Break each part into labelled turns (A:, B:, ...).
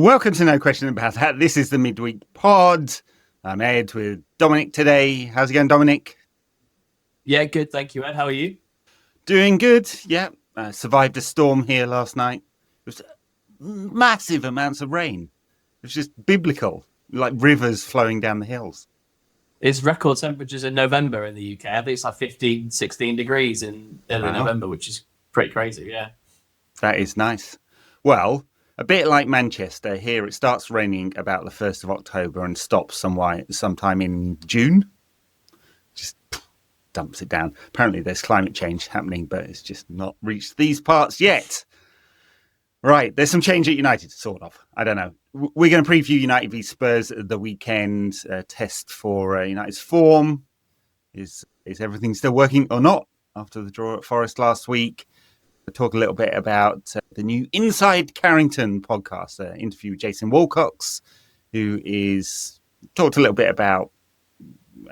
A: Welcome to No Question About That. This is the Midweek Pod. I'm Ed with Dominic today. How's it going, Dominic?
B: Yeah, good. Thank you, Ed. How are you?
A: Doing good. Yeah. Survived a storm here last night. It was massive amounts of rain. It was just biblical, like rivers flowing down the hills.
B: It's record temperatures in November in the UK. I think it's like 15, 16 degrees in early November, which is pretty crazy, yeah.
A: That is nice. Well, a bit like Manchester, here it starts raining about the 1st of October and stops sometime in June. Just dumps it down. Apparently there's climate change happening, but it's just not reached these parts yet. Right, there's some change at United, sort of. I don't know. We're going to preview United v Spurs at the weekend, test for United's form. Is everything still working or not after the draw at Forest last week? We'll talk a little bit about the new Inside Carrington podcast, interview with Jason Wilcox, who talked a little bit about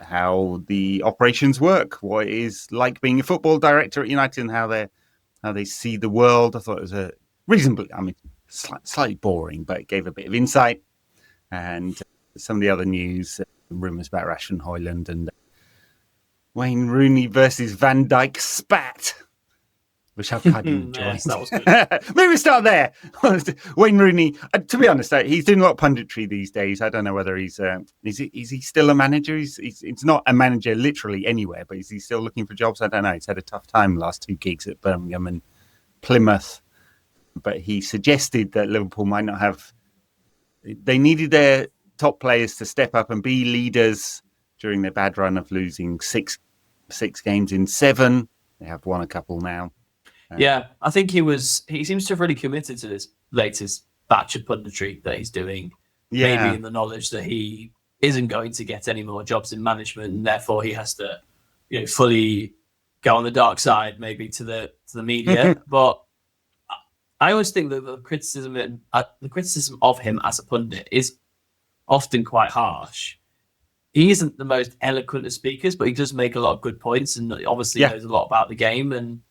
A: how the operations work, what it is like being a football director at United, and how they see the world. I thought it was a reasonably, slightly boring, but it gave a bit of insight. And some of the other news, rumours about Rashford and Højlund, and Wayne Rooney versus Van Dijk spat, which I've kind of enjoyed.
B: Yes, that was good.
A: Maybe we start there. Wayne Rooney, to be honest, he's doing a lot of punditry these days. I don't know whether is he still a manager? He's not a manager literally anywhere, but is he still looking for jobs? I don't know. He's had a tough time the last 2 gigs at Birmingham and Plymouth. But he suggested that Liverpool might not have... They needed their top players to step up and be leaders during their bad run of losing six games in 7. They have won a couple now.
B: Yeah, I think he seems to have really committed to this latest batch of punditry that he's doing. Yeah. Maybe in the knowledge that he isn't going to get any more jobs in management, and therefore he has to, fully go on the dark side, maybe to the media. But I always think that the criticism of him as a pundit is often quite harsh. He isn't the most eloquent of speakers, but he does make a lot of good points, and obviously knows a lot about the game. And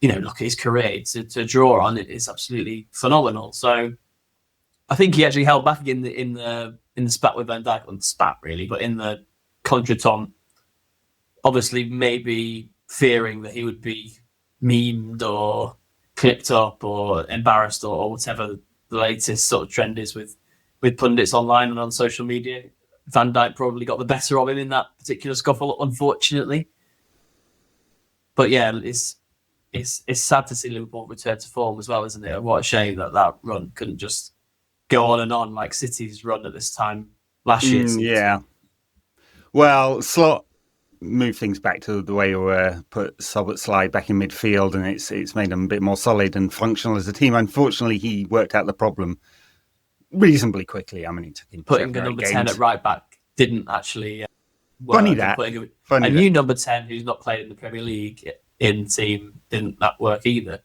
B: look at his career to draw on. It is absolutely phenomenal. So I think he actually held back in the spat with Van Dijk, on spat really, but in the contretemps, obviously maybe fearing that he would be memed or clipped up or embarrassed or whatever the latest sort of trend is with pundits online and on social media. Van Dijk probably got the better of him in that particular scuffle, unfortunately. But yeah, it's sad to see Liverpool return to form as well, isn't it? And what a shame that run couldn't just go on and on like City's run at this time last year.
A: Yeah. Well, Slot moved things back to the way we put Slide back in midfield, and it's made them a bit more solid and functional as a team. Unfortunately, he worked out the problem reasonably quickly. He took him
B: putting the number 10 at right back didn't actually work.
A: Funny that.
B: A new number 10 who's not played in the Premier League in team didn't that work either.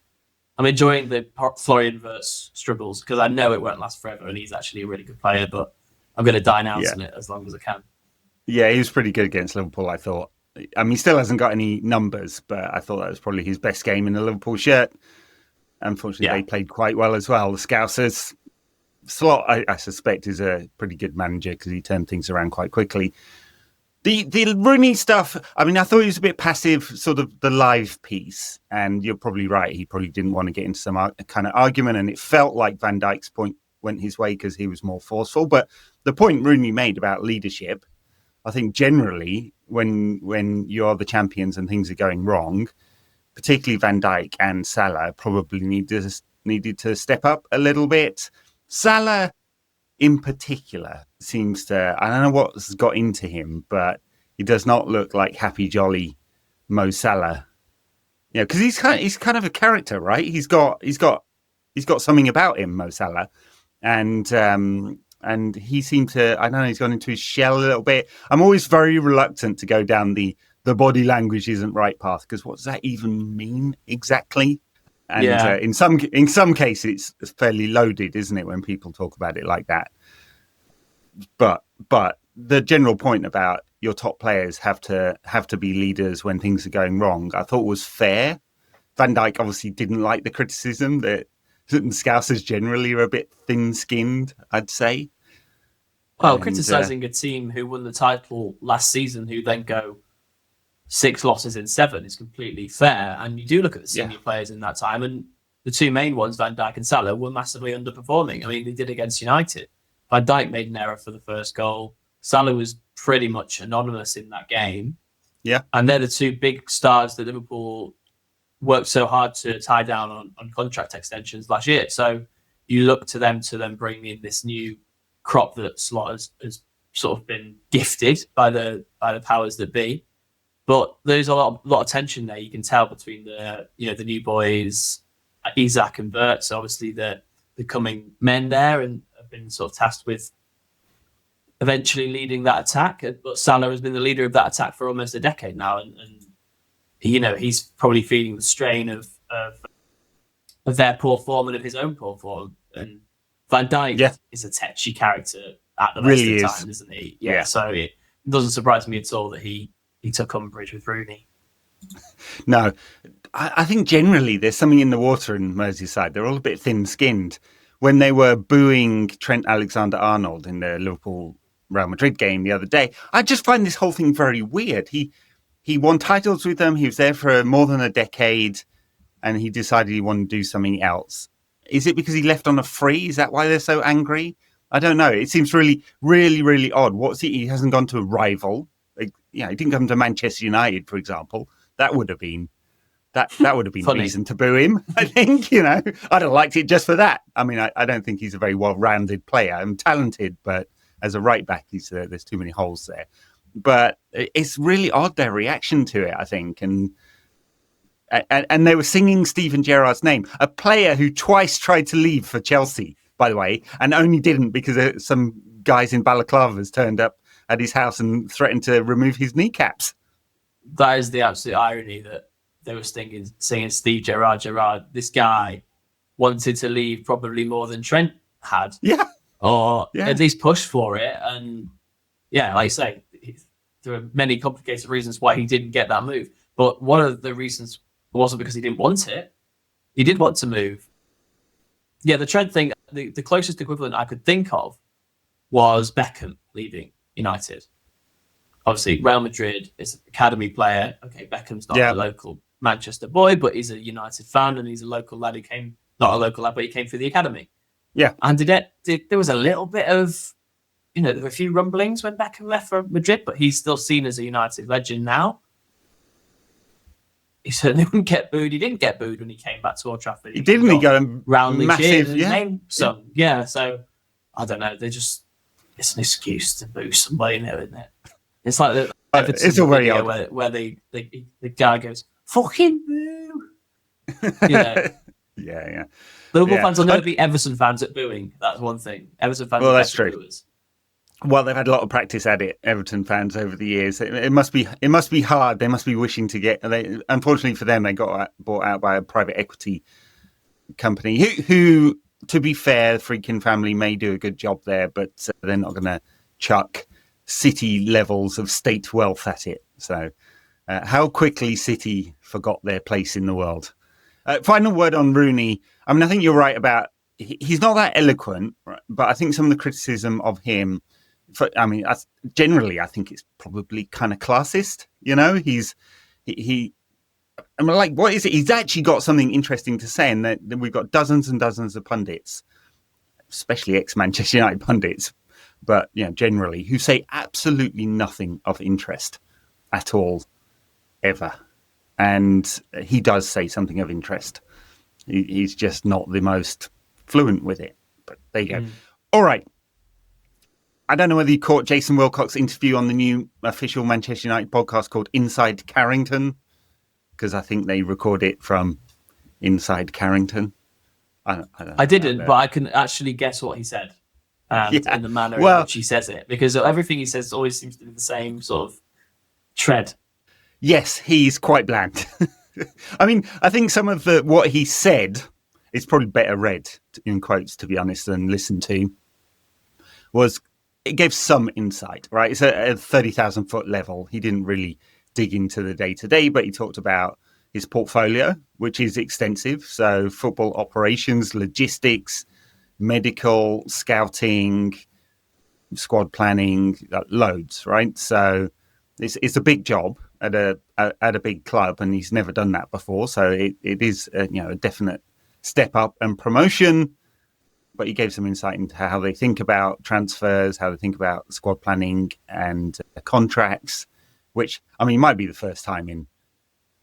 B: I'm enjoying the Florian Wirtz struggles because I know it won't last forever, and he's actually a really good player, but I'm going to dine out on it as long as I can. Yeah,
A: he was pretty good against Liverpool, I thought. He still hasn't got any numbers, but I thought that was probably his best game in the Liverpool shirt. Unfortunately, they played quite well as well. The Scousers. Slot, I suspect, is a pretty good manager because he turned things around quite quickly. The Rooney stuff, I thought he was a bit passive, sort of the live piece, and you're probably right. He probably didn't want to get into some kind of argument, and it felt like Van Dijk's point went his way because he was more forceful. But the point Rooney made about leadership, I think generally when you're the champions and things are going wrong, particularly Van Dijk and Salah probably needed to step up a little bit. Salah in particular seems to, I don't know what's got into him, but he does not look like happy, jolly Mo Salah. Because he's kind of a character, right? He's got something about him, Mo Salah, and he seemed to, I don't know, he's gone into his shell a little bit. I'm always very reluctant to go down the body language isn't right path, because what does that even mean exactly? And in some cases, it's fairly loaded, isn't it, when people talk about it like that? But the general point about your top players have to be leaders when things are going wrong, I thought was fair. Van Dijk obviously didn't like the criticism that Scousers generally are a bit thin-skinned, I'd say.
B: Well, criticising a team who won the title last season, who then go 6 losses in 7, is completely fair. And you do look at the senior players in that time, and the two main ones, Van Dijk and Salah, were massively underperforming. I mean, they did against United. Van Dijk made an error for the first goal. Salah was pretty much anonymous in that game.
A: Yeah.
B: And they're the two big stars that Liverpool worked so hard to tie down on contract extensions last year. So you look to them to then bring in this new crop that Slot has sort of been gifted by the powers that be. But there's a lot of tension there. You can tell between the new boys, Isak and Bert. So obviously the coming men there and have been sort of tasked with eventually leading that attack. But Salah has been the leader of that attack for almost a decade now, and he's probably feeling the strain of their poor form and of his own poor form. And Van Dijk is a tetchy character at the best of times, isn't he? Yeah. So it doesn't surprise me at all that he took umbrage with Rooney.
A: No, I think generally there's something in the water in Merseyside. They're all a bit thin-skinned. When they were booing Trent Alexander-Arnold in the Liverpool-Real Madrid game the other day, I just find this whole thing very weird. He won titles with them. He was there for more than a decade, and he decided he wanted to do something else. Is it because he left on a free? Is that why they're so angry? I don't know. It seems really, really, really odd. He hasn't gone to a rival. He didn't come to Manchester United, for example. That would have been reason to boo him. I think, I'd have liked it just for that. I mean, I don't think he's a very well-rounded player. I'm talented, but as a right back, there's too many holes there. But it's really odd, their reaction to it, I think. And they were singing Steven Gerrard's name, a player who twice tried to leave for Chelsea, by the way, and only didn't because some guys in balaclavas turned up at his house and threatened to remove his kneecaps.
B: That is the absolute irony, that they were singing Steve Gerrard. This guy wanted to leave probably more than Trent had.
A: Yeah.
B: Or at least push for it. And like you say, there are many complicated reasons why he didn't get that move. But one of the reasons wasn't because he didn't want it. He did want to move. Yeah, the Trent thing, the closest equivalent I could think of was Beckham leaving United. Obviously, Real Madrid is an academy player. Okay, Beckham's not a local Manchester boy, but he's a United fan and he's a local lad who came, not a local lad, but he came through the academy.
A: Yeah.
B: And there was a little bit of, there were a few rumblings when Beckham left for Madrid, but he's still seen as a United legend now. He certainly wouldn't get booed. He didn't get booed when he came back to Old Trafford.
A: He got a roundly massive
B: his name sung. Yeah, so I don't know. It's an excuse to boo somebody now, isn't it? It's like the
A: it's all very odd
B: where the guy goes, "Fucking boo."
A: Yeah.
B: Liverpool fans will never be Everton fans at booing. That's one thing. Everton fans. Well, that's true. Booers.
A: Well, they've had a lot of practice at it, Everton fans, over the years. It must be hard. They must be wishing to get. Unfortunately for them, they got bought out by a private equity company who, to be fair, the Friedkin family may do a good job there, but they're not going to chuck City levels of state wealth at it. So, how quickly City forgot their place in the world. Final word on Rooney. I mean, I think you're right about he's not that eloquent, right? But I think some of the criticism of him. Generally, I think it's probably kind of classist. What is it? He's actually got something interesting to say, and that we've got dozens and dozens of pundits, especially ex-Manchester United pundits, but generally, who say absolutely nothing of interest at all, ever. And he does say something of interest. He's just not the most fluent with it. But there you go. All right. I don't know whether you caught Jason Wilcox's interview on the new official Manchester United podcast called Inside Carrington, because I think they record it from inside Carrington.
B: I didn't, but I can actually guess what he said in the manner in which he says it, because everything he says always seems to be the same sort of tread.
A: Yes, he's quite bland. I mean, I think some of what he said is probably better read, in quotes, to be honest, than listened to. It gave some insight, right? It's at a 30,000 foot level. He didn't really dig into the day-to-day, but he talked about his portfolio, which is extensive. So football operations, logistics, medical, scouting, squad planning, loads, right? So it's a big job at a big club, and he's never done that before. So it is a definite step up and promotion. But he gave some insight into how they think about transfers, how they think about squad planning and contracts, which, I mean, might be the first time in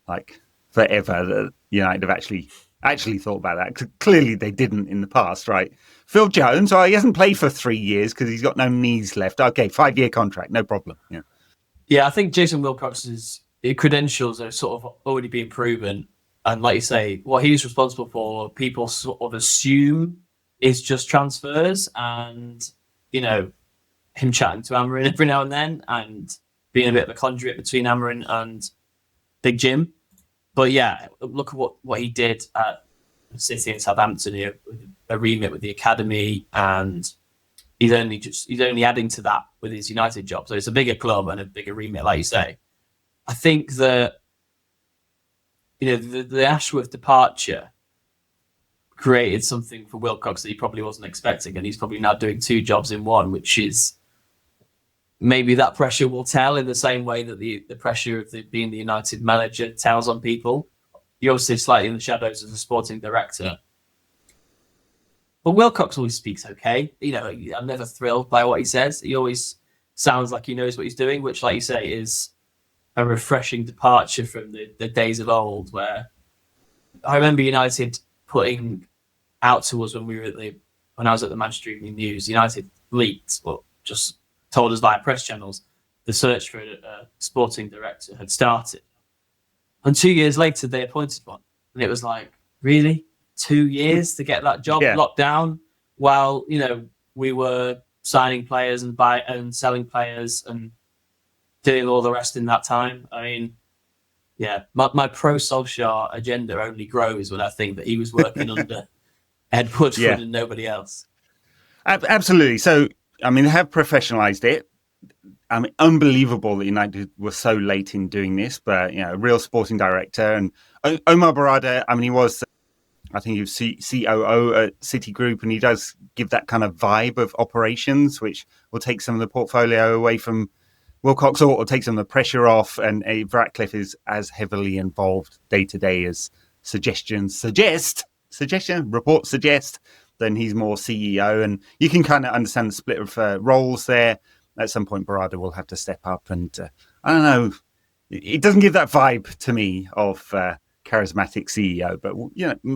A: like forever that United have actually thought about that. 'Cause clearly they didn't in the past, right? Phil Jones, he hasn't played for 3 years because he's got no knees left. Okay, 5-year contract, no problem.
B: Yeah, I think Jason Wilcox's credentials are sort of already being proven. And like you say, what he's responsible for, people sort of assume is just transfers and, him chatting to Amorim every now and then and being a bit of a conduit between Amorim and Big Jim. But yeah, look at what he did at City and Southampton here, with a remit with the academy, and he's only adding to that with his United job. So it's a bigger club and a bigger remit, like you say. I think that the Ashworth departure created something for Wilcox that he probably wasn't expecting, and he's probably now doing 2 jobs in one, which is maybe that pressure will tell in the same way that the pressure of being the United manager tells on people. You're obviously slightly in the shadows as a sporting director. But Wilcox always speaks okay. I'm never thrilled by what he says. He always sounds like he knows what he's doing, which, like you say, is a refreshing departure from the days of old, where I remember United putting out to us when I was at the Manchester Evening News, United leaked, or just told us via press channels, the search for a sporting director had started. And 2 years later, they appointed one. And it was like, really? 2 years to get that job locked down while, we were signing players and selling players and doing all the rest in that time. I mean, yeah, my pro-Solskjaer agenda only grows when I think that he was working under Ed Woodford and nobody else.
A: Absolutely. So, I mean, they have professionalized it. I mean, unbelievable that United were so late in doing this, but, a real sporting director. And Omar Barada, I mean, I think he was COO at Citigroup, and he does give that kind of vibe of operations, which will take some of the portfolio away from Wilcox, or take some of the pressure off. And Ratcliffe is as heavily involved day to day as reports suggest, then he's more CEO. And you can kind of understand the split of roles there. At some point, Barada will have to step up. And I don't know, it doesn't give that vibe to me of charismatic CEO, but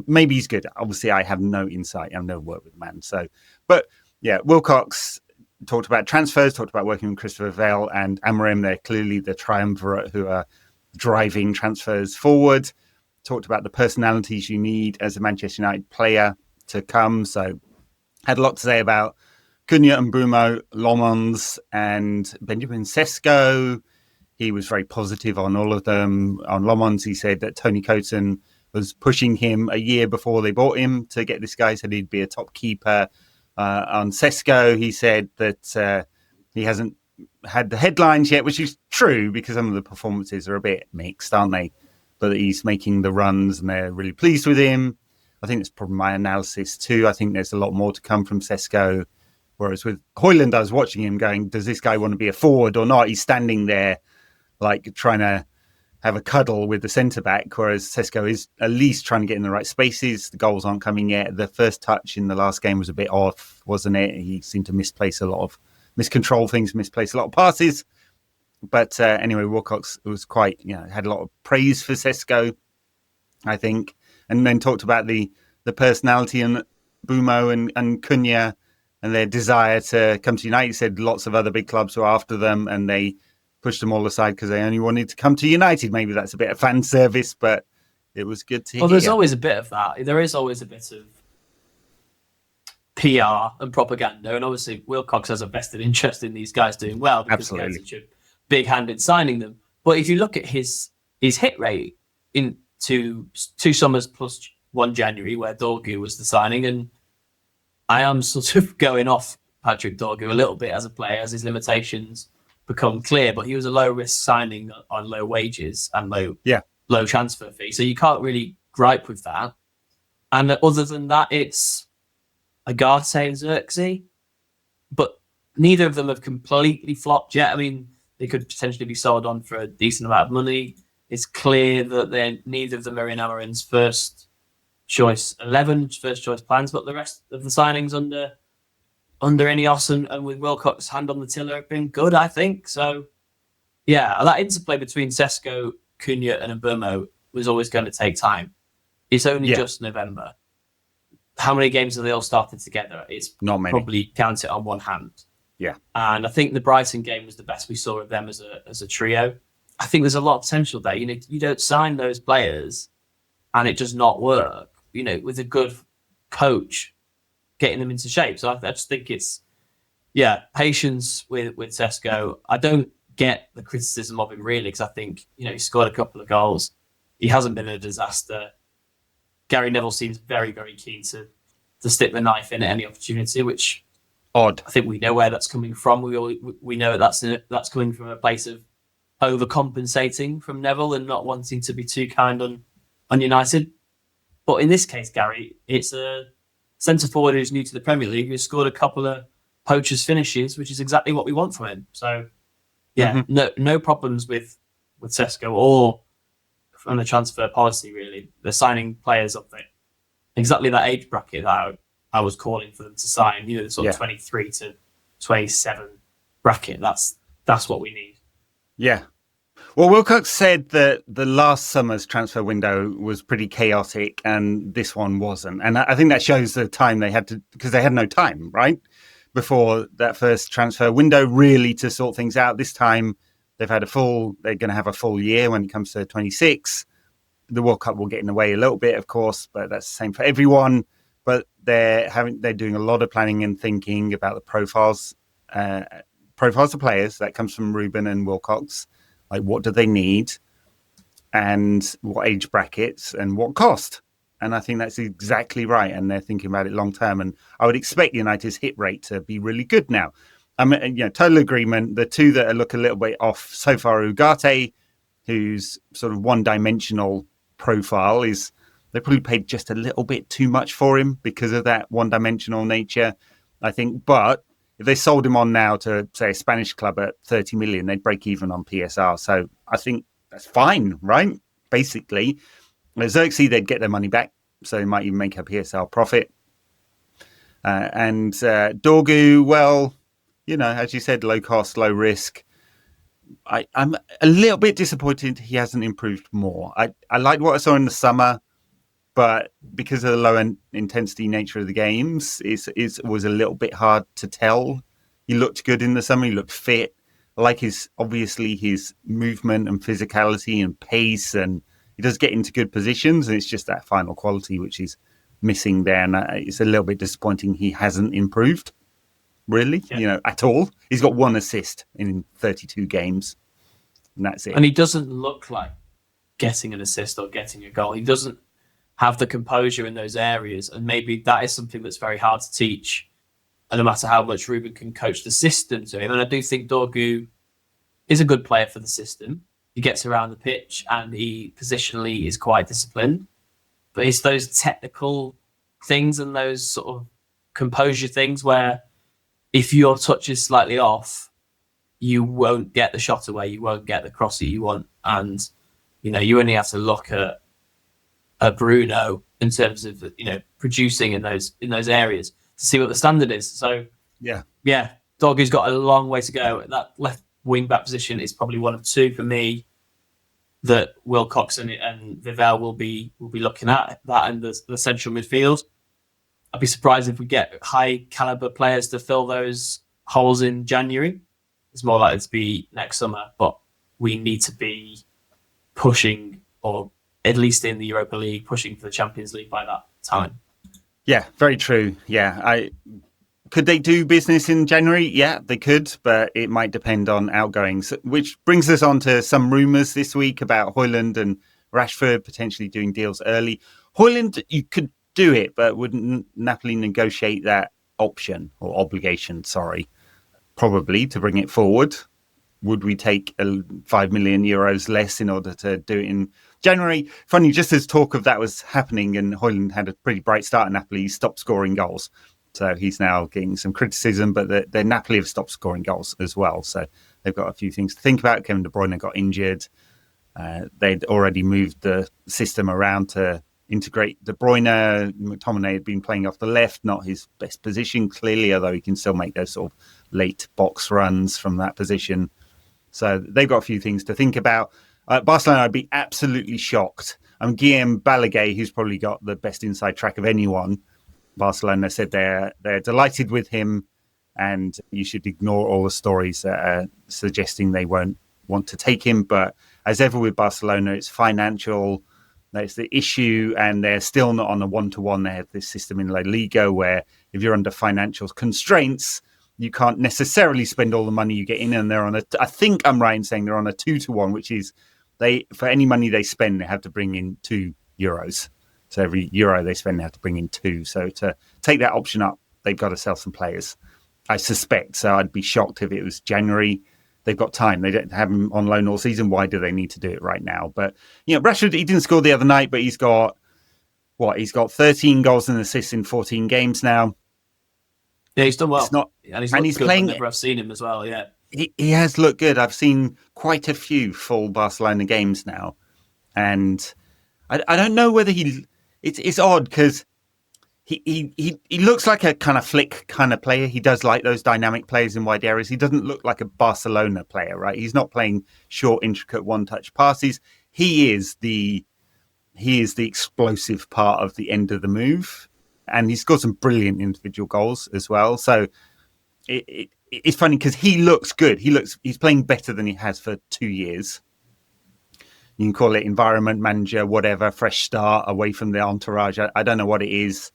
A: maybe he's good. Obviously, I have no insight. I've never worked with the man. So, but yeah, Wilcox talked about transfers, talked about working with Christopher Vale and Amorim. They're clearly the triumvirate who are driving transfers forward. Talked about the personalities you need as a Manchester United player to come. So had a lot to say about Cunha and Mbeumo, Lomans and Benjamin Šeško. He was very positive on all of them. On Lomans, he said that Tony Coton was pushing him a year before they bought him to get this guy, said he'd be a top keeper. On Šeško, he said that he hasn't had the headlines yet, which is true because some of the performances are a bit mixed, aren't they? But he's making the runs and they're really pleased with him. I think that's probably my analysis too. I think there's a lot more to come from Šeško. Whereas with Højlund, I was watching him going, does this guy want to be a forward or not? He's standing there like trying to have a cuddle with the centre-back, whereas Šeško is at least trying to get in the right spaces. The goals aren't coming yet. The first touch in the last game was a bit off, wasn't it? He seemed to miscontrol things, misplace a lot of passes. But anyway, Wilcox was quite, had a lot of praise for Šeško, I think, and then talked about the personality and Mbeumo and Cunha and their desire to come to United. He said lots of other big clubs were after them and they pushed them all aside because they only wanted to come to United. Maybe that's a bit of fan service, but it was good to hear.
B: Well, there's always a bit of that. There is always a bit of PR and propaganda, and obviously Wilcox has a vested interest in these guys doing well because he has such a big hand in signing them. But if you look at his hit rate in two summers plus 1 January, where Dorgu was the signing, and I am sort of going off Patrick Dorgu a little bit as a player as his limitations become clear, but he was a low risk signing on low wages and low low transfer fee. So you can't really gripe with that. And other than that, it's Agate and Xerxes. But neither of them have completely flopped yet. I mean, they could potentially be sold on for a decent amount of money. It's clear that neither of them are in Amorim's first choice 11, first choice plans, but the rest of the signings under Ineos and with Wilcox hand on the tiller have been good, I think. So, yeah, that interplay between Šeško, Cunha and Mbeumo was always going to take time. It's only just November. How many games have they all started together? It's
A: not many.
B: Probably count it on one hand.
A: Yeah.
B: And I think the Brighton game was the best we saw of them as a trio. I think there's a lot of potential there. You know, you don't sign those players and it does not work, you know, with a good coach getting them into shape. So I just think it's, patience with Šeško. I don't get the criticism of him really, because I think, you know, he scored a couple of goals. He hasn't been a disaster. Gary Neville seems very, very keen to stick the knife in at any opportunity, which
A: odd.
B: I think we know where that's coming from. We know that's coming from a place of overcompensating from Neville and not wanting to be too kind on United. But in this case, Gary, it's a centre forward who's new to the Premier League who scored a couple of poachers finishes, which is exactly what we want from him. So, no problems with Šeško or from the transfer policy, really. They're signing players of exactly that age bracket that I was calling for them to sign, you know, the sort of 23 to 27 bracket. That's what we need. Yeah.
A: Well, Wilcox said that the last summer's transfer window was pretty chaotic and this one wasn't. And I think that shows the time they had to, because they had no time, right? Before that first transfer window really to sort things out. This time they're going to have a full year when it comes to 26. The World Cup will get in the way a little bit, of course, but that's the same for everyone. But they're doing a lot of planning and thinking about the profiles of players. That comes from Rúben and Wilcox. Like, what do they need, and what age brackets, and what cost? And I think that's exactly right. And they're thinking about it long term. And I would expect United's hit rate to be really good now. I mean, total agreement. The two that look a little bit off so far, Ugarte, who's sort of one-dimensional profile, they probably paid just a little bit too much for him because of that one-dimensional nature, I think. But if they sold him on now to, say, a Spanish club at 30 million, they'd break even on PSR. So I think that's fine, right? Basically. Xerxes, they'd get their money back, so they might even make a PSR profit. And Dorgu, well, you know, as you said, low cost, low risk. I'm a little bit disappointed he hasn't improved more. I liked what I saw in the summer, but because of the low intensity nature of the games, it was a little bit hard to tell. He looked good in the summer. He looked fit. I like his movement and physicality and pace, and he does get into good positions. And it's just that final quality which is missing there. And it's a little bit disappointing he hasn't improved, really, at all. He's got one assist in 32 games, and that's it.
B: And he doesn't look like getting an assist or getting a goal. He doesn't have the composure in those areas, and maybe that is something that's very hard to teach, and no matter how much Rúben can coach the system to him. And I do think Dorgu is a good player for the system. He gets around the pitch and he positionally is quite disciplined, but it's those technical things and those sort of composure things where if your touch is slightly off, you won't get the shot away, you won't get the cross that you want. And, you only have to look at Bruno in terms of producing in those areas to see what the standard is. So Dorgu's got a long way to go. That left wing back position is probably one of two for me that Wilcox and Vivell will be looking at, that and the central midfield. I'd be surprised if we get high caliber players to fill those holes in January. It's more likely to be next summer, but we need to be pushing, or at least in the Europa League, pushing for the Champions League by that time.
A: Yeah, very true. Yeah, could they do business in January? Yeah, they could, but it might depend on outgoings, which brings us on to some rumours this week about Højlund and Rashford potentially doing deals early. Højlund, you could do it, but wouldn't Napoli negotiate that option or obligation, probably, to bring it forward? would we take 5 million euros less in order to do it in January? Funny, just as talk of that was happening, and Højlund had a pretty bright start at Napoli, he stopped scoring goals. So he's now getting some criticism, but the Napoli have stopped scoring goals as well. So they've got a few things to think about. Kevin De Bruyne got injured. They'd already moved the system around to integrate De Bruyne. McTominay had been playing off the left, not his best position, clearly, although he can still make those sort of late box runs from that position. So they've got a few things to think about. Barcelona, I'd be absolutely shocked. Guillaume Balaguer, who's probably got the best inside track of anyone, Barcelona said they're delighted with him, and you should ignore all the stories that are suggesting they won't want to take him. But as ever with Barcelona, it's financial. That's the issue, and they're still not on a one-to-one. They have this system in La Liga where if you're under financial constraints, you can't necessarily spend all the money you get in, and they're on I think I'm right in saying they're on a 2-to-1, which is for any money they spend, they have to bring in €2. So every euro they spend, they have to bring in 2. So to take that option up, they've got to sell some players, I suspect. So I'd be shocked if it was January. They've got time. They don't have him on loan all season. Why do they need to do it right now? But, Rashford, he didn't score the other night, but he's got 13 goals and assists in 14 games now.
B: Yeah, he's done well.
A: And he's playing.
B: Whenever I've seen him as well, yeah.
A: He has looked good. I've seen quite a few full Barcelona games now. And I don't know whether it's odd because he looks like a kind of flick kind of player. He does like those dynamic players in wide areas. He doesn't look like a Barcelona player, right? He's not playing short, intricate one-touch passes. He is the explosive part of the end of the move, and he's got some brilliant individual goals as well. So it's funny because he looks good. He's playing better than he has for 2 years. You can call it environment, manager, whatever, fresh start, away from the entourage. I don't know what it is.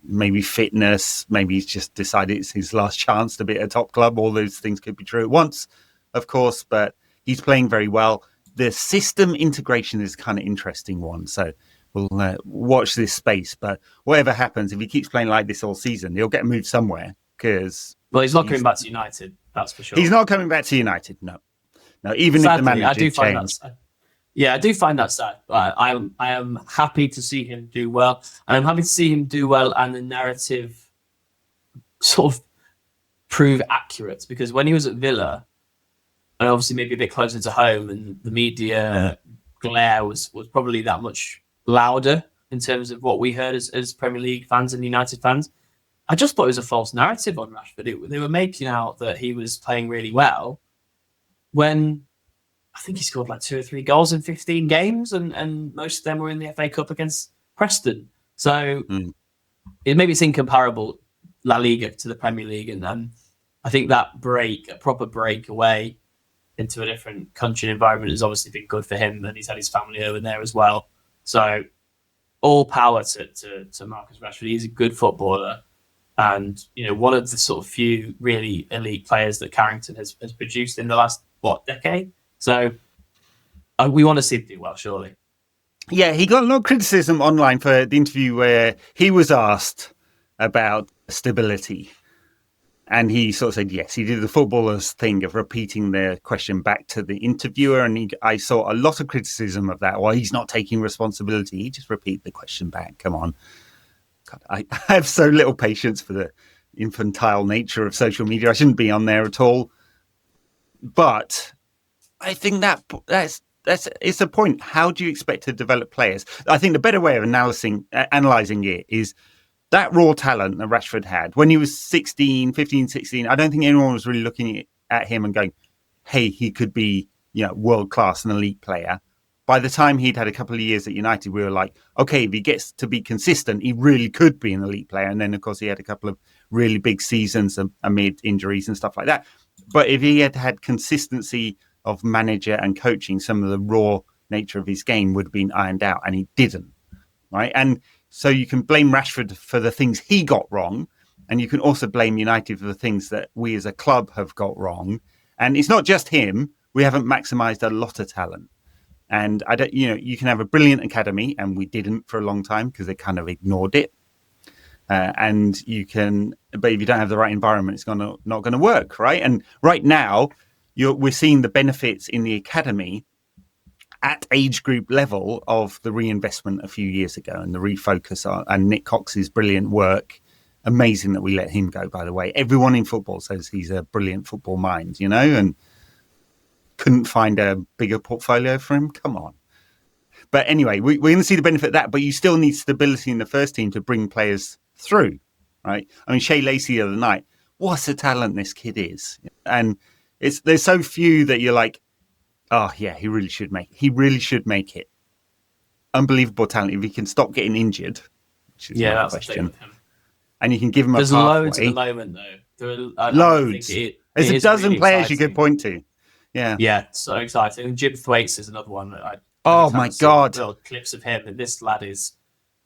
A: Maybe fitness. Maybe he's just decided it's his last chance to be at a top club. All those things could be true at once, of course, but he's playing very well. The system integration is kind of interesting one. So we'll watch this space. But whatever happens, if he keeps playing like this all season, he'll get moved somewhere. He's not
B: coming back to United, that's for sure.
A: He's not coming back to United, no. No, even sadly, if the manager I do find changed.
B: That sad. Yeah, I do find that sad. I am happy to see him do well, and I'm happy to see him do well and the narrative sort of prove accurate, because when he was at Villa, and obviously maybe a bit closer to home, and the media glare was probably that much louder in terms of what we heard as Premier League fans and United fans. I just thought it was a false narrative on Rashford. They were making out that he was playing really well, when I think he scored like 2 or 3 goals in 15 games, and most of them were in the FA Cup against Preston. So maybe it's incomparable, La Liga to the Premier League. And I think that a proper break away into a different country and environment has obviously been good for him, and he's had his family over there as well. So all power to Marcus Rashford. He's a good footballer. And, one of the sort of few really elite players that Carrington has produced in the last, decade? So we want to see him do well, surely.
A: Yeah, he got a lot of criticism online for the interview where he was asked about stability. And he sort of said, yes, he did the footballer's thing of repeating the question back to the interviewer. And I saw a lot of criticism of that. Well, he's not taking responsibility. He just repeat the question back. Come on. God, I have so little patience for the infantile nature of social media. I shouldn't be on there at all. But I think that's it's a point. How do you expect to develop players? I think the better way of analyzing it is that raw talent that Rashford had when he was 15, 16. I don't think anyone was really looking at him and going, hey, he could be, world class, an elite player. By the time he'd had a couple of years at United, we were like, okay, if he gets to be consistent, he really could be an elite player. And then, of course, he had a couple of really big seasons amid injuries and stuff like that. But if he had had consistency of manager and coaching, some of the raw nature of his game would have been ironed out, and he didn't, right? And so you can blame Rashford for the things he got wrong, and you can also blame United for the things that we as a club have got wrong. And it's not just him. We haven't maximised a lot of talent. And you can have a brilliant academy, and we didn't for a long time because they kind of ignored it. But if you don't have the right environment, it's not going to work, right? And right now, we're seeing the benefits in the academy at age group level of the reinvestment a few years ago and the refocus on, and Nick Cox's brilliant work. Amazing that we let him go, by the way. Everyone in football says he's a brilliant football mind, and couldn't find a bigger portfolio for him. Come on. But anyway, we're going to see the benefit of that, but you still need stability in the first team to bring players through, right? I mean, Shea Lacey the other night, what a talent this kid is. And there's so few that you're like, oh yeah, he really should make it. Unbelievable talent. If he can stop getting injured, which is my question. And you can give him
B: There's
A: a pathway.
B: Loads at the moment, though.
A: Loads. There's a dozen really players exciting. You could point to. Yeah.
B: Yeah, so exciting. And Jim Thwaites is another one.
A: Oh my God.
B: Clips of him. And this lad is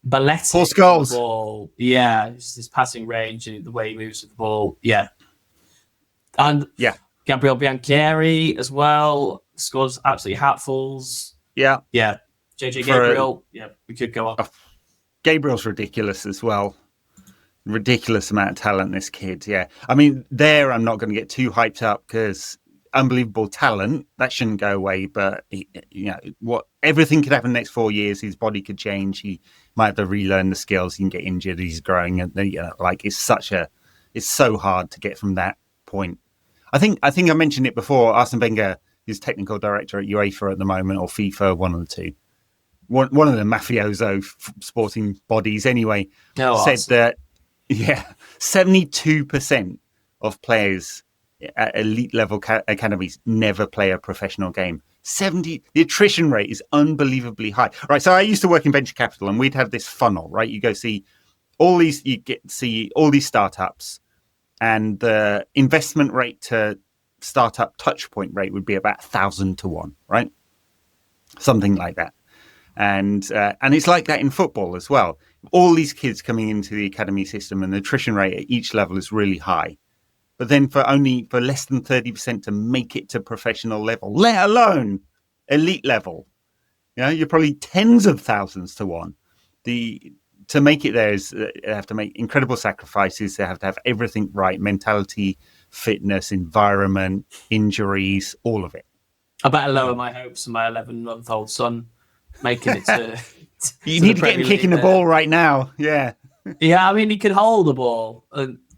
B: balletic.
A: Paul Scholes.
B: The ball. Yeah, his passing range and the way he moves with the ball. Yeah. And Gabriel Bianchieri as well. Scores absolutely hatfuls.
A: Yeah.
B: Yeah. JJ Gabriel. We could go on.
A: Gabriel's ridiculous as well. Ridiculous amount of talent, this kid. Yeah. I mean, I'm not going to get too hyped up because unbelievable talent, that shouldn't go away. But, everything could happen the next 4 years. His body could change. He might have to relearn the skills. He can get injured. He's growing. And it's so hard to get from that point. I think I mentioned it before. Arsene Wenger is technical director at UEFA at the moment, or FIFA, one of the two. One of the mafioso sporting bodies anyway, said that 72% of players at elite level academies never play a professional game. The attrition rate is unbelievably high. Right. So I used to work in venture capital and we'd have this funnel, right? You see all these startups, and the investment rate to startup touch point rate would be about 1,000 to 1, right? Something like that. And it's like that in football as well. All these kids coming into the academy system, and the attrition rate at each level is really high. But then for less than 30% to make it to professional level, let alone elite level, you're probably tens of thousands to 1. To make it there is they have to make incredible sacrifices. They have to have everything right: mentality, fitness, environment, injuries, all of it.
B: I better lower my hopes for my 11-month-old son making it to.
A: You need to get him kicking the ball right now. Yeah.
B: Yeah, I mean, he can hold the ball.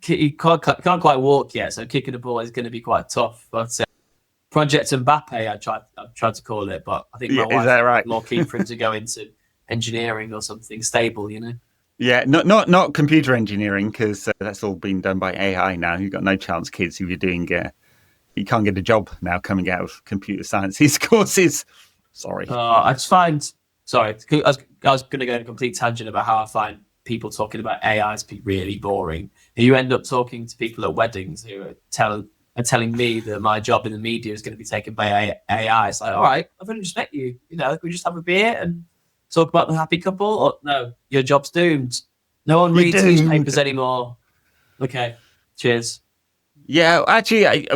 B: He can't quite walk yet, so kicking the ball is going to be quite tough. But Project Mbappe, I've tried to call it, but I think my wife is more keen for him to go into engineering or something stable,
A: Yeah, not computer engineering, because that's all been done by AI now. You've got no chance, kids, if you're doing. You can't get a job now coming out of computer sciences courses. Sorry.
B: I just find. Sorry, I was going to go on a complete tangent about how I find people talking about AI to be really boring. You end up talking to people at weddings who are telling me that my job in the media is going to be taken by AI. It's like, all right, I've only just met you. Can we just have a beer and talk about the happy couple? Or no, your job's doomed. No one reads newspapers anymore. Okay, cheers.
A: Yeah, actually,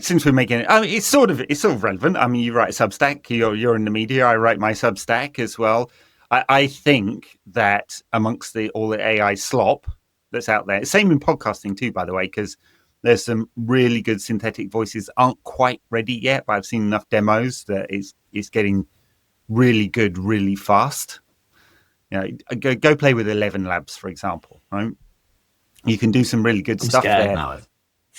A: since we're making it, it's sort of relevant. I mean, you write Substack. You're in the media. I write my Substack as well. I think that amongst all the AI slop that's out there, same in podcasting too, by the way, because there's some really good synthetic voices aren't quite ready yet, but I've seen enough demos that it's getting really good, really fast. Go play with 11 Labs, for example. Right, you can do some really good stuff there. Now.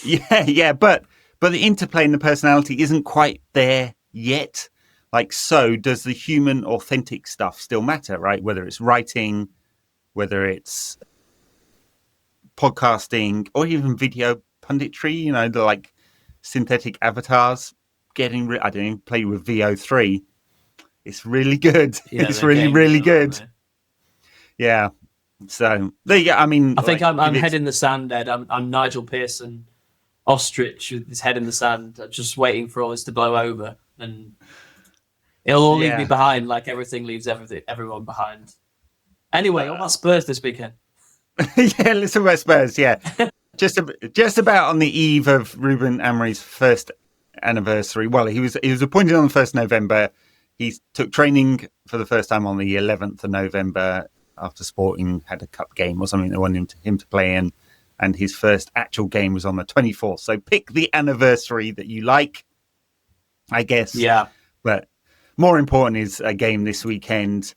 A: Yeah, but the interplay and the personality isn't quite there yet. So does the human authentic stuff still matter, right? Whether it's writing, whether it's podcasting, or even video punditry, the synthetic avatars I don't even play with VO3. It's really good. Yeah, it's really, really good. Yeah. So there you go. I mean,
B: I think I'm head in the sand, Ed. I'm Nigel Pearson ostrich with his head in the sand, just waiting for all this to blow over, and it'll all leave me behind, like everything leaves everyone behind. Anyway, what about Spurs this weekend?
A: Yeah, listen about Spurs. Yeah, just about on the eve of Rúben Amorim's first anniversary. Well, he was appointed on the 1st November. He took training for the first time on the 11th of November after Sporting had a cup game or something they wanted him to play in. And his first actual game was on the 24th. So pick the anniversary that you like. I guess.
B: Yeah.
A: But more important is a game this weekend.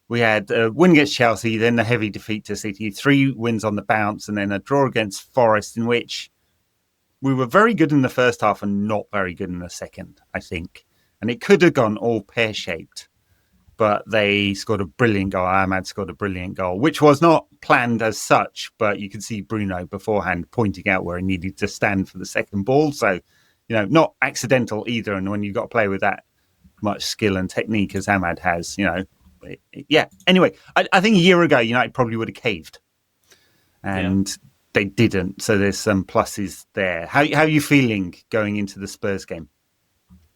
A: We had a win against Chelsea, then a heavy defeat to City, 3 wins on the bounce, and then a draw against Forest, in which we were very good in the first half and not very good in the second, I think. And it could have gone all pear-shaped, but they scored a brilliant goal. Ahmad scored a brilliant goal, which was not planned as such, but you could see Bruno beforehand pointing out where he needed to stand for the second ball. So, not accidental either. And when you've got to play with that much skill and technique as Ahmad has, yeah. Anyway, I think a year ago, United probably would have caved. And they didn't. So there's some pluses there. How are you feeling going into the Spurs game?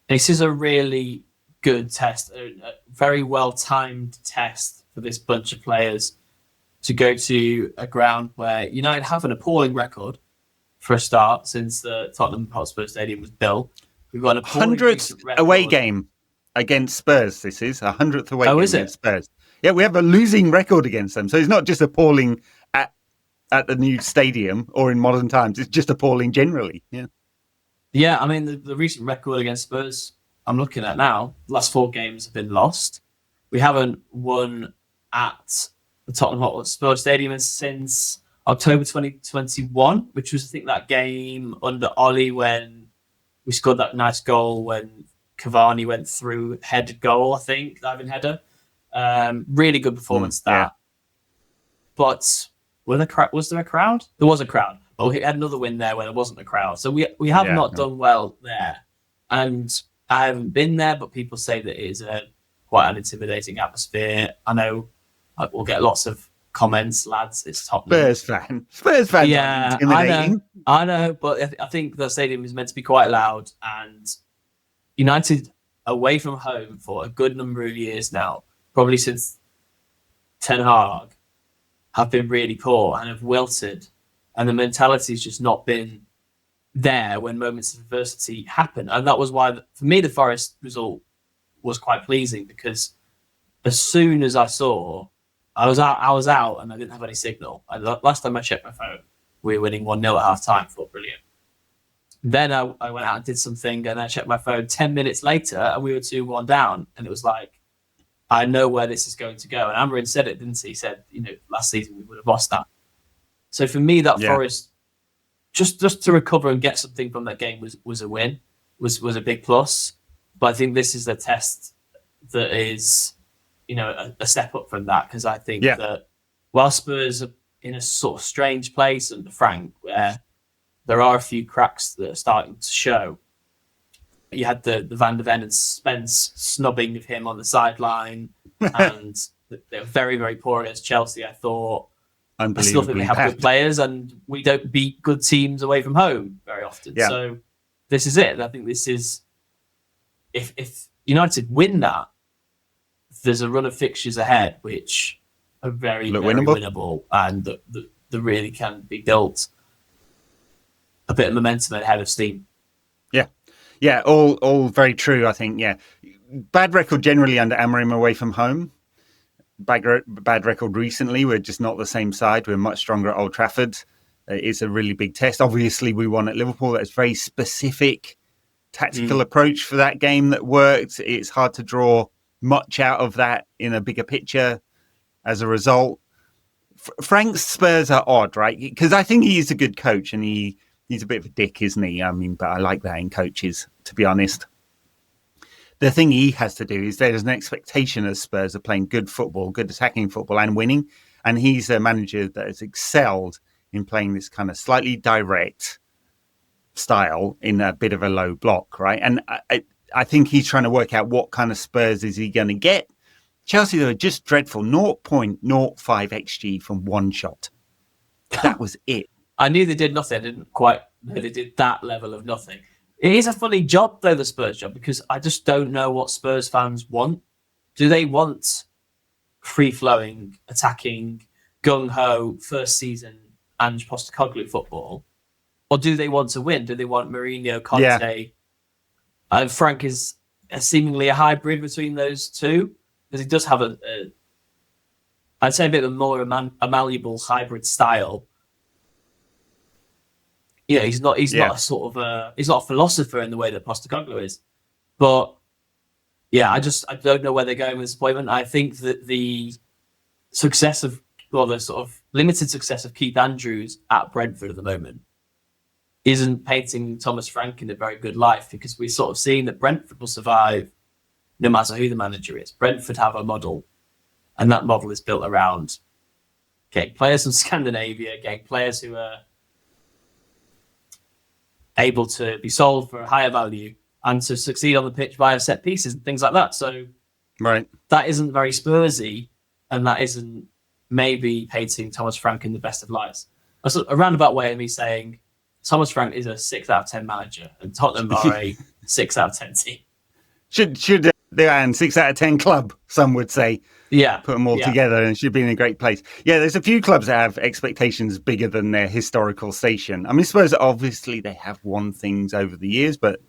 B: This is a really good test, a very well-timed test for this bunch of players to go to a ground where United have an appalling record for a start since the Tottenham Hotspur Stadium was built. We've got an
A: 100th away game against Spurs. This is 100th away game against Spurs. Yeah, we have a losing record against them. So it's not just appalling at the new stadium or in modern times. It's just appalling generally. Yeah.
B: Yeah, I mean, the recent record against Spurs, I'm looking at now, the last 4 games have been lost. We haven't won at the Tottenham Hotspur Stadium since October 2021, which was, I think, that game under Oli when we scored that nice goal when Cavani went through headed goal, I think, diving header. Really good performance that. Yeah. But was there a crowd? There was a crowd. But we had another win there where there wasn't a crowd. So we have not done well there. And I haven't been there, but people say that it is quite an intimidating atmosphere. I know we'll get lots of comments, lads. It's Tottenham.
A: Spurs fan.
B: Yeah, I know. But I think the stadium is meant to be quite loud. And United away from home for a good number of years now, probably since Ten Hag, have been really poor and have wilted. And the mentality's just not been there when moments of adversity happen. And that was why, for me, the Forest result was quite pleasing, because as soon as I saw, I was out and I didn't have any signal. Last time I checked my phone, we were winning 1-0 at half-time. Thought, brilliant. Then I went out and did something, and I checked my phone 10 minutes later, and we were 2-1 down. And it was like, I know where this is going to go. And Amorim said it, didn't he? He said, last season we would have lost that. So for me, that Forest, just to recover and get something from that game was a win, was a big plus. But I think this is a test that is, a step up from that, because I think that while Spurs are in a sort of strange place under Frank, where there are a few cracks that are starting to show. You had the Van der Ven and Spence snubbing of him on the sideline, and they were very, very poor against Chelsea, I thought. I still think they have good players, and we don't beat good teams away from home very often. Yeah. So this is it. I think this is, if United win that, there's a run of fixtures ahead which are very, very winnable, and that really can be built a bit of momentum ahead of steam.
A: Yeah, all very true, I think. Yeah, bad record generally under Amorim away from home. Bad record recently. We're just not the same side. We're much stronger at Old Trafford. It's a really big test. Obviously, we won at Liverpool. That's very specific tactical approach for that game that worked. It's hard to draw much out of that in a bigger picture as a result. Frank's Spurs are odd, right? Because I think he's a good coach, and he's a bit of a dick, isn't he? I mean, but I like that in coaches, to be honest. The thing he has to do is there's an expectation of Spurs of playing good football, good attacking football, and winning. And he's a manager that has excelled in playing this kind of slightly direct style in a bit of a low block, right? And I think he's trying to work out what kind of Spurs is he going to get. Chelsea, they were just dreadful. 0.05 XG from one shot. That was it.
B: I knew they did nothing. I didn't quite know they did that level of nothing. It is a funny job, though, the Spurs job, because I just don't know what Spurs fans want. Do they want free-flowing, attacking, gung-ho, first season Ange Postecoglou football? Or do they want to win? Do they want Mourinho, Conte? Yeah. Frank is seemingly a hybrid between those two, because he does have I'd say a bit of a more a malleable hybrid style. He's not a sort of he's not a philosopher in the way that Postecoglou is, But yeah, I don't know where they're going with this appointment. I think that the success of, well, the sort of limited success of Keith Andrews at Brentford at the moment isn't painting Thomas Frank in a very good light, because we're sort of seeing that Brentford will survive no matter who the manager is. Brentford have a model, and that model is built around getting players from Scandinavia, getting players who are able to be sold for a higher value and to succeed on the pitch via set pieces and things like that. So that isn't very Spursy, and that isn't maybe painting Thomas Frank in the best of lights. That's a roundabout way of me saying Thomas Frank is a 6 out of 10 manager, and Tottenham are a 6 out of 10 team.
A: Should they're a 6 out of 10 club, some would say.
B: Yeah.
A: Put them all together, and it should be in a great place. Yeah, there's a few clubs that have expectations bigger than their historical station. I mean, I suppose obviously they have won things over the years, but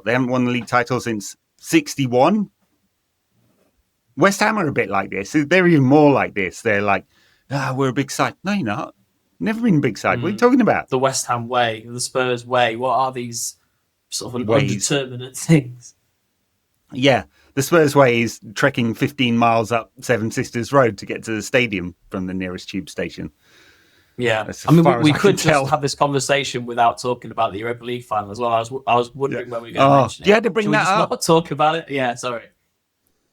A: they haven't won the league title since 61? West Ham are a bit like this. They're even more like this. They're like, we're a big side. No, you're not. Never been a big side. What are you talking about?
B: The West Ham way, the Spurs way. What are these sort of undeterminate things?
A: Yeah, the Spurs way is trekking 15 miles up Seven Sisters Road to get to the stadium from the nearest tube station.
B: Yeah, I mean, we could just have this conversation without talking about the Europa League final as well. I was wondering when we were going to mention it.
A: You had to bring that up.
B: Not talk about it? Yeah, sorry.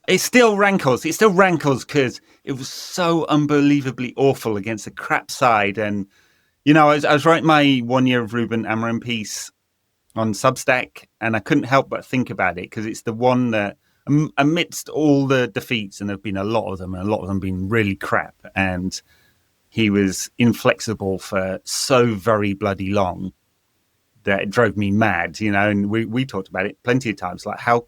A: It still rankles. It still rankles because it was so unbelievably awful against a crap side. And, you know, I was writing my 1 year of Rúben Amorim piece on Substack, and I couldn't help but think about it because it's the one that, amidst all the defeats, and there have been a lot of them, and a lot of them been really crap, and he was inflexible for so very bloody long that it drove me mad, you know, and we talked about it plenty of times, like how,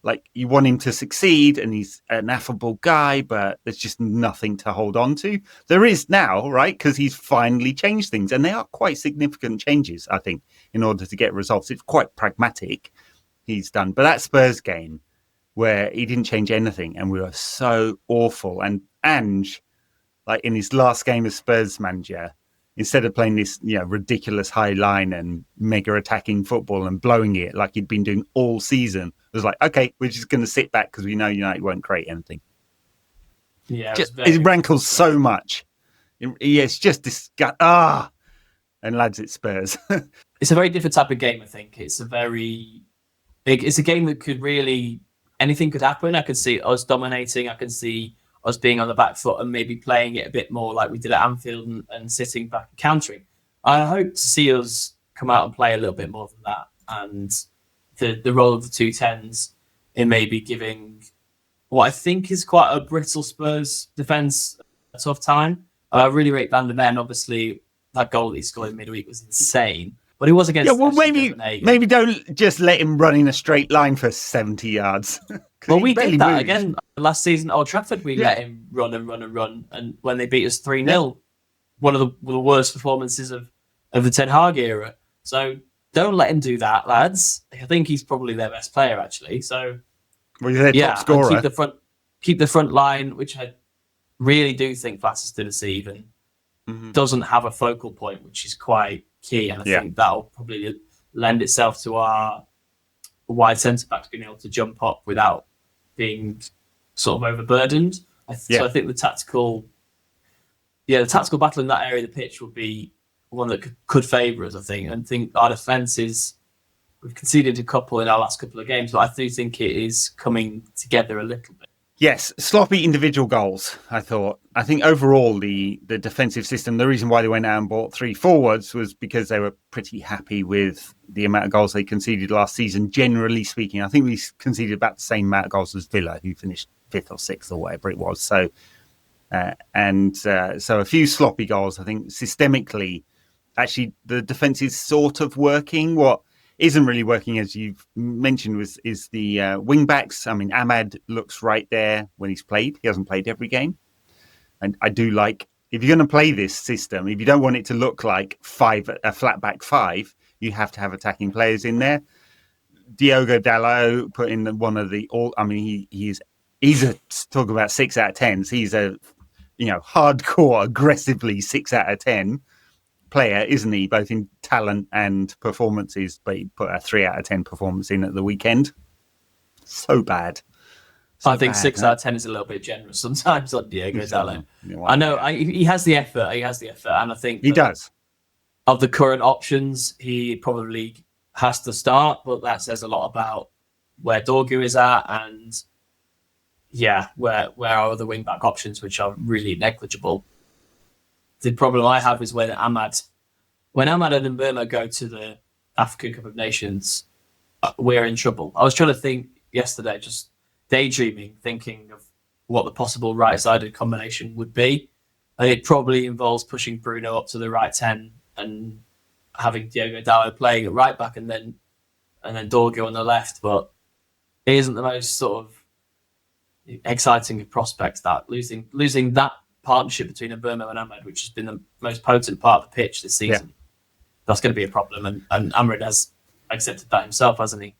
A: like, you want him to succeed and he's an affable guy, but there's just nothing to hold on to. There is now, right? Because he's finally changed things, and they are quite significant changes, I think, in order to get results. It's quite pragmatic he's done. But that Spurs game where he didn't change anything and we were so awful, and Ange, like in his last game as Spurs manager, instead of playing this, you know, ridiculous high line and mega attacking football and blowing it like he'd been doing all season, it was like, okay, we're just going to sit back because we know United won't create anything.
B: Yeah,
A: it rankles so much. It's just disgusting. And lads, it's Spurs.
B: It's a very different type of game, I think. It's a game that could really, anything could happen. I could see us dominating. I could see us being on the back foot and maybe playing it a bit more like we did at Anfield and sitting back and countering. I hope to see us come out and play a little bit more than that. And the role of the 210s in maybe giving what I think is quite a brittle Spurs defence a tough time. I really rate Van der Ven. Obviously, that goal that he scored in midweek was insane. But he was against...
A: Yeah, well, maybe don't just let him run in a straight line for 70 yards.
B: Well, we did that again last season at Old Trafford. We let him run and run and run. And when they beat us 3-0, one of the worst performances of the Ten Hag era. So don't let him do that, lads. I think he's probably their best player, actually. So,
A: well, he's their top scorer.
B: Keep the front line, which I really do think flatters to deceive and doesn't have a focal point, which is quite key. And I think that'll probably lend itself to our wide centre-backs being able to jump up without being sort of overburdened. So I think the tactical battle in that area of the pitch will be one that could favour us, I think. And I think our defence we've conceded a couple in our last couple of games, but I do think it is coming together a little bit.
A: Yes, sloppy individual goals, I thought. I think overall the defensive system, the reason why they went out and bought 3 forwards was because they were pretty happy with the amount of goals they conceded last season, generally speaking. I think we conceded about the same amount of goals as Villa, who finished 5th or 6th or whatever it was. So, so a few sloppy goals. I think systemically, actually, the defence is sort of working. What isn't really working, as you've mentioned, is the wing backs. I mean, Ahmad looks right there when he's played. He hasn't played every game. And I do like, if you're going to play this system, if you don't want it to look like a flat back 5, you have to have attacking players in there. Diogo Dalot put in one of the he's a talk about 6 out of 10s. He's a hardcore, aggressively 6 out of 10 player, isn't he? Both in talent and performances, but he put a 3 out of 10 performance in at the weekend. So bad.
B: I think 6 out of 10 is a little bit generous sometimes on Diogo Dalot. I know he has the effort. And I think
A: he does.
B: Of the current options, he probably has to start, but that says a lot about where Dorgu is at, and where are the wing back options, which are really negligible. The problem I have is when Ahmad and Mbeumo go to the African Cup of Nations, we're in trouble. I was trying to think yesterday, just daydreaming, thinking of what the possible right-sided combination would be. And it probably involves pushing Bruno up to the right 10 and having Diogo Dalot playing at right back and then Dorgu on the left. But it isn't the most sort of exciting of prospects, that losing that partnership between Mbeumo and Ahmad, which has been the most potent part of the pitch this season. Yeah. That's going to be a problem, and Amorim has accepted that himself, hasn't he?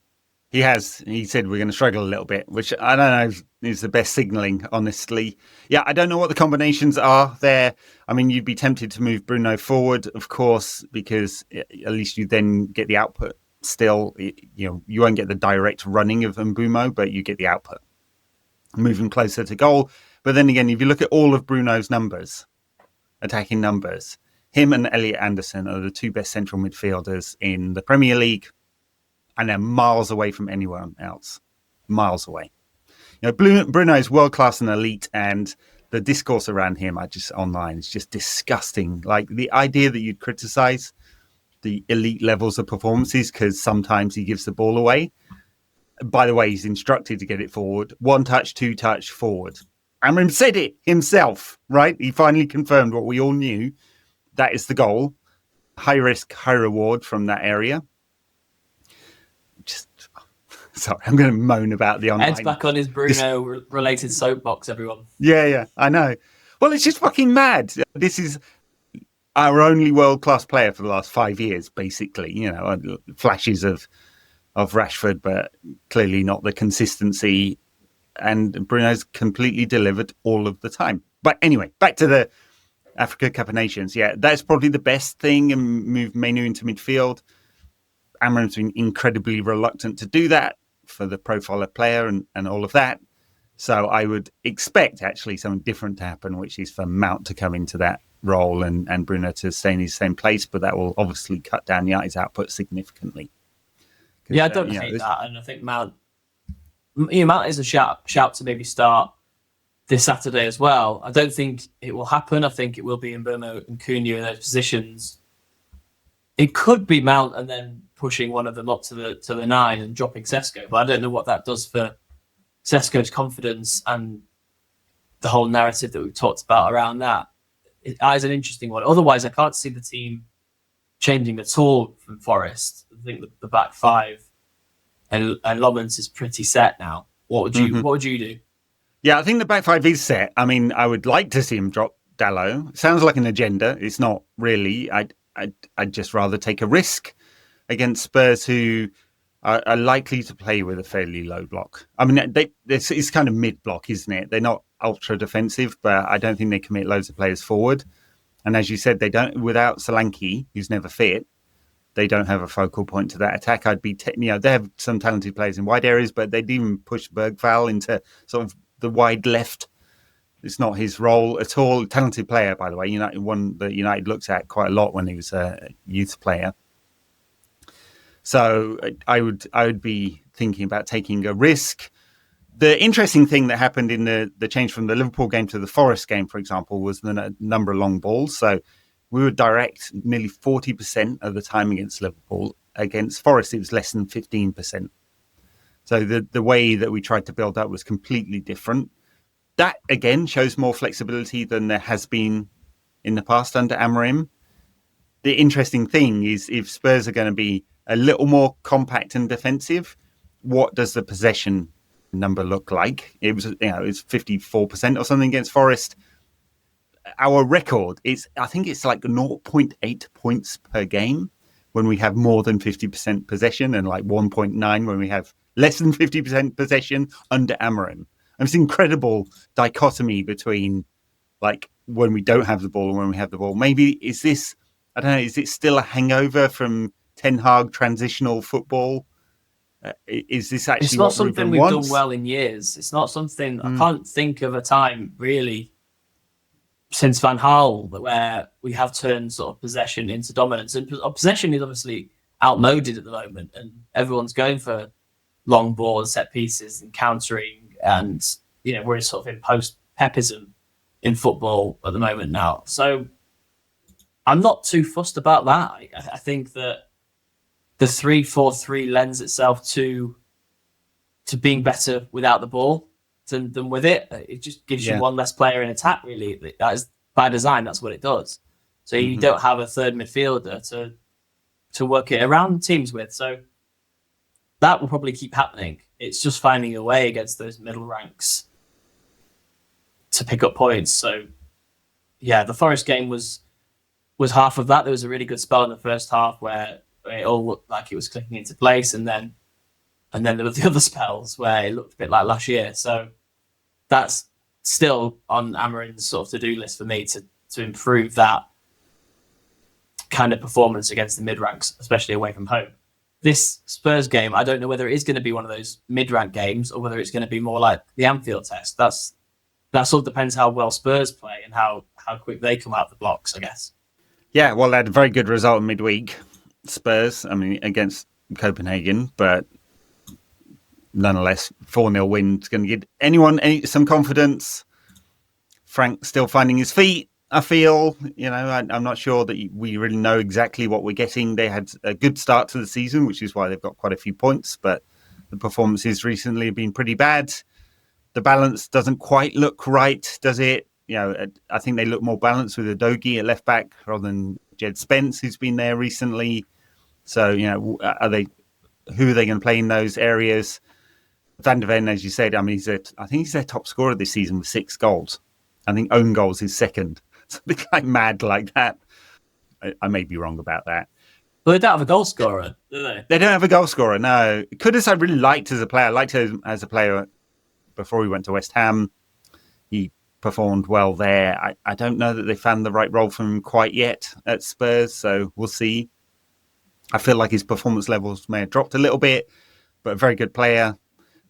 A: He has. He said we're going to struggle a little bit, which I don't know is the best signalling, honestly. Yeah, I don't know what the combinations are there. I mean, you'd be tempted to move Bruno forward, of course, because at least you then get the output still. You won't get the direct running of Mbeumo, but you get the output. Move him closer to goal. But then again, if you look at all of Bruno's numbers, attacking numbers, him and Elliot Anderson are the two best central midfielders in the Premier League. And they're miles away from anyone else. Miles away. Bruno is world-class and elite, and the discourse around him online is just disgusting. Like, the idea that you'd criticize the elite levels of performances because sometimes he gives the ball away. By the way, he's instructed to get it forward. 1 touch, 2 touch, forward. Amorim said it himself, right? He finally confirmed what we all knew. That is the goal. High risk, high reward from that area. Sorry, I'm going to moan about the online.
B: Ed's back on his Bruno-related soapbox, everyone.
A: Yeah, I know. Well, it's just fucking mad. This is our only world-class player for the last 5 years, basically. Flashes of Rashford, but clearly not the consistency. And Bruno's completely delivered all of the time. But anyway, back to the Africa Cup of Nations. Yeah, that's probably the best thing, and move Menu into midfield. Amorim's been incredibly reluctant to do that for the profile of player and all of that. So I would expect actually something different to happen, which is for Mount to come into that role and Bruno to stay in his same place. But that will obviously cut down United's output significantly.
B: Yeah, I don't hate that. And I think Mount is a shout to maybe start this Saturday as well. I don't think it will happen. I think it will be Mbeumo and Cunha in those positions. It could be Mount and then pushing one of them up to the 9 and dropping Šeško, but I don't know what that does for Šeško's confidence and the whole narrative that we've talked about around that. It is an interesting one. Otherwise, I can't see the team changing at all from Forest. I think the back 5 and Lommans is pretty set now. What would you do?
A: Yeah, I think the back 5 is set. I mean, I would like to see him drop Dalot. Sounds like an agenda. It's not really. I'd just rather take a risk against Spurs, who are likely to play with a fairly low block. I mean, it's kind of mid-block, isn't it? They're not ultra defensive, but I don't think they commit loads of players forward. And as you said, they don't. Without Solanke, who's never fit, they don't have a focal point to that attack. They have some talented players in wide areas, but they'd even push Bergvall into sort of the wide left. It's not his role at all. Talented player, by the way. One that United looked at quite a lot when he was a youth player. So I would be thinking about taking a risk. The interesting thing that happened in the change from the Liverpool game to the Forest game, for example, was the number of long balls. So we were direct nearly 40% of the time against Liverpool. Against Forest, it was less than 15%. So the way that we tried to build up was completely different. That, again, shows more flexibility than there has been in the past under Amorim. The interesting thing is if Spurs are going to be a little more compact and defensive, what does the possession number look like? It was 54% or something against Forest. Our record I think it's like 0.8 points per game when we have more than 50% possession, and like 1.9 when we have less than 50% possession under Amorim. And it's an incredible dichotomy between like when we don't have the ball and when we have the ball. Maybe is it still a hangover from Ten Hag transitional football? Is this actually
B: it's not
A: what
B: something
A: Rúben
B: we've
A: wants?
B: done well in years. It's not something I can't think of a time really since Van Gaal where we have turned sort of possession into dominance. And possession is obviously outmoded at the moment, and everyone's going for long balls, set pieces, and countering. And we're sort of in post-Pepism in football at the moment now. So I'm not too fussed about that. I think that the 3-4-3 lends itself to being better without the ball than with it. It just gives you one less player in attack, really. That is by design, that's what it does. So you don't have a third midfielder to work it around teams with. So that will probably keep happening. It's just finding a way against those middle ranks to pick up points. So yeah, the Forest game was half of that. There was a really good spell in the first half where it all looked like it was clicking into place, and then there were the other spells where it looked a bit like last year. So that's still on Amorim's sort of to-do list for me to improve that kind of performance against the mid-ranks, especially away from home. This Spurs game, I don't know whether it is going to be one of those mid-rank games or whether it's going to be more like the Anfield test. That sort of depends how well Spurs play and how quick they come out of the blocks, I guess.
A: Yeah, well, they had a very good result in midweek, Spurs, against Copenhagen, but nonetheless, 4-0 win is going to give anyone some confidence. Frank still finding his feet, I feel. I'm not sure that we really know exactly what we're getting. They had a good start to the season, which is why they've got quite a few points, but the performances recently have been pretty bad. The balance doesn't quite look right, does it? I think they look more balanced with Udogie at left back rather than Jed Spence, who's been there recently. So, who are they going to play in those areas? Van de Ven, as you said, I think he's their top scorer this season with 6 goals. I think own goals is second. Something like mad like that. I may be wrong about that.
B: Well, they don't have a goal scorer, do they?
A: They don't have a goal scorer, no. Kudus I really liked as a player. I liked him as a player before he went to West Ham. He performed well there. I don't know that they found the right role for him quite yet at Spurs, so we'll see. I feel like his performance levels may have dropped a little bit, but a very good player.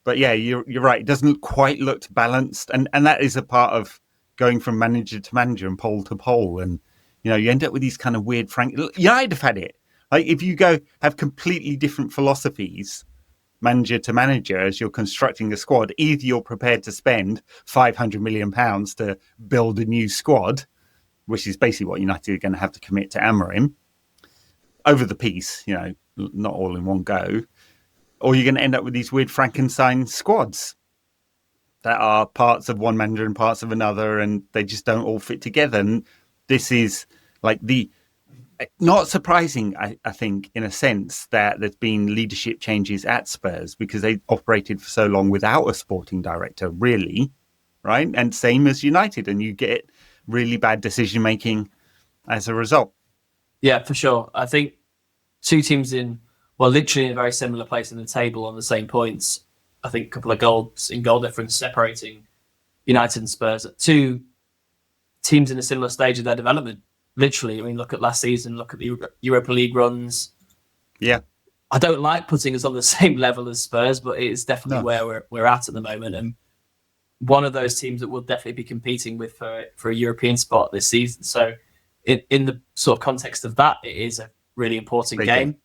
A: But yeah, you're right. It doesn't quite look balanced. And that is a part of going from manager to manager and pole to pole. And, you end up with these kind of weird United have had it. Like if you have completely different philosophies, manager to manager, as you're constructing a squad, either you're prepared to spend £500 million to build a new squad, which is basically what United are going to have to commit to Amorim, over the piece, not all in one go, or you're going to end up with these weird Frankenstein squads that are parts of one manager and parts of another, and they just don't all fit together. And this is like not surprising, I think, in a sense, that there's been leadership changes at Spurs because they operated for so long without a sporting director, really, right? And same as United, and you get really bad decision-making as a result.
B: Yeah, for sure. I think two teams literally in a very similar place in the table on the same points. I think a couple of goals in goal difference separating United and Spurs. Two teams in a similar stage of their development. Literally, look at last season, look at the Europa League runs.
A: Yeah.
B: I don't like putting us on the same level as Spurs, but it is definitely where we're at the moment. And one of those teams that will definitely be competing with for a European spot this season. So in the sort of context of that, it is a really important game.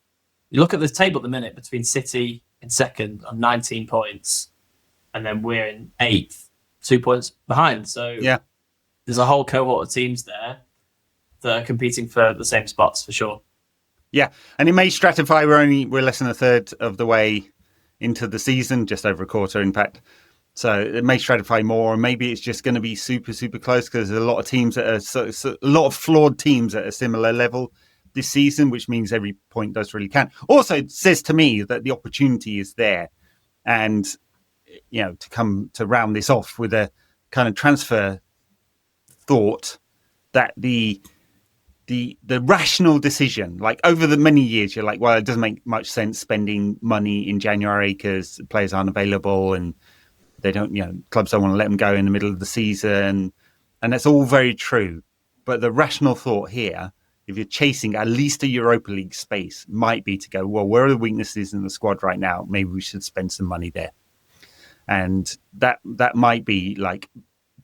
B: You look at the table at the minute between City in second on 19 points, and then we're in 8th, 2 points behind. So there's a whole cohort of teams there that are competing for the same spots for sure.
A: Yeah, and it may stratify. We're less than a third of the way into the season, just over a quarter, in fact. So it may stratify more, and maybe it's just going to be super, super close because there's a lot of teams that are a lot of flawed teams at a similar level this season, which means every point does really count. Also, it says to me that the opportunity is there, and to come to round this off with a kind of transfer thought that the rational decision, like over the many years, you're like, well, it doesn't make much sense spending money in January because players aren't available and they don't, clubs don't want to let them go in the middle of the season. And that's all very true. But the rational thought here if you're chasing at least a Europa League space, might be to go, well, where are the weaknesses in the squad right now? Maybe we should spend some money there. And that might be like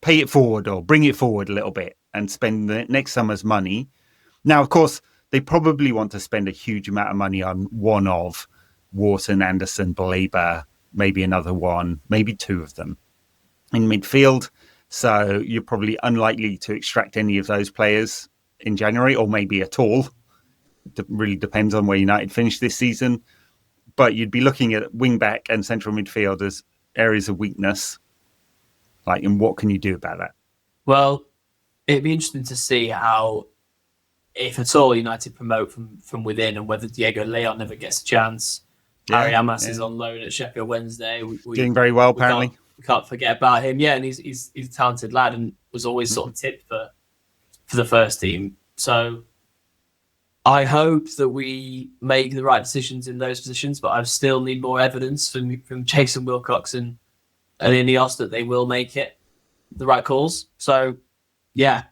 A: pay it forward or bring it forward a little bit and spend the next summer's money. Now, of course, they probably want to spend a huge amount of money on one of Wharton, Anderson, Baleba, maybe another one, maybe two of them in midfield. So you're probably unlikely to extract any of those players in January, or maybe at all. It really depends on where United finish this season. But you'd be looking at wing back and central midfield as areas of weakness. Like, and what can you do about that?
B: Well, it'd be interesting to see how, if at all, United promote from within, and whether Diego Leon never gets a chance. Harry Amas is on loan at Sheffield Wednesday.
A: Doing very well, apparently.
B: We can't forget about him. Yeah, and he's a talented lad and was always sort of tipped for the first team. So I hope that we make the right decisions in those positions, but I still need more evidence from Jason Wilcox and Ineos that they will make it the right calls. So, yeah,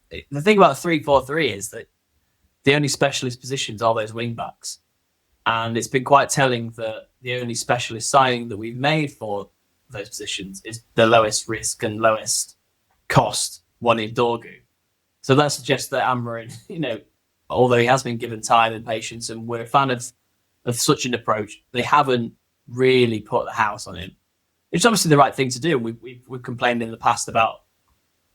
B: the thing about 3-4-3 is that the only specialist positions are those wing backs. And it's been quite telling that the only specialist signing that we've made for those positions is the lowest risk and lowest cost one in Dorgu. So that suggests that Amorim, although he has been given time and patience, and we're a fan of such an approach, they haven't really put the house on him. It's obviously the right thing to do. We've complained in the past about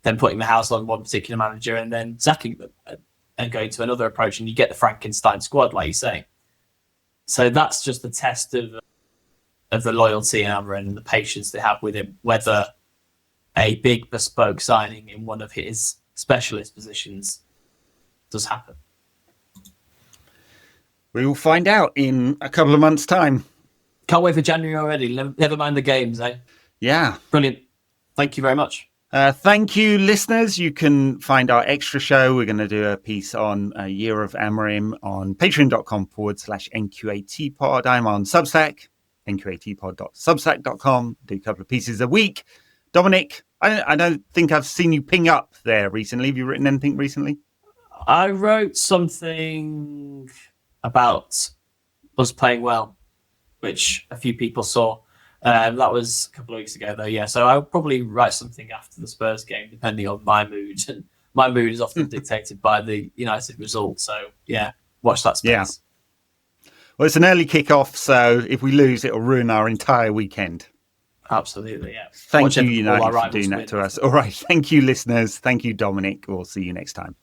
B: them putting the house on one particular manager and then sacking them and going to another approach, and you get the Frankenstein squad, like you say. So that's just the test of the loyalty in Amorim and the patience they have with him, whether a big bespoke signing in one of his specialist positions does happen.
A: We will find out in a couple of months' time.
B: Can't wait for January already. Never mind the games, eh?
A: Yeah.
B: Brilliant. Thank you very much.
A: Thank you, listeners. You can find our extra show. We're going to do a piece on a year of Amorim on patreon.com/NQAT pod. I'm on Substack, nqatpod.substack.com. Do a couple of pieces a week. Dominic, I don't think I've seen you ping up there recently. Have you written anything recently?
B: I wrote something about us playing well, which a few people saw. That was a couple of weeks ago, though. Yeah, so I'll probably write something after the Spurs game, depending on my mood. And my mood is often dictated by the United result. So, yeah, watch that space.
A: Yeah. Well, it's an early kickoff, so if we lose, it'll ruin our entire weekend.
B: Absolutely, yeah.
A: Thank you, United, for doing that to us. All right. Thank you, listeners. Thank you, Dominic. We'll see you next time.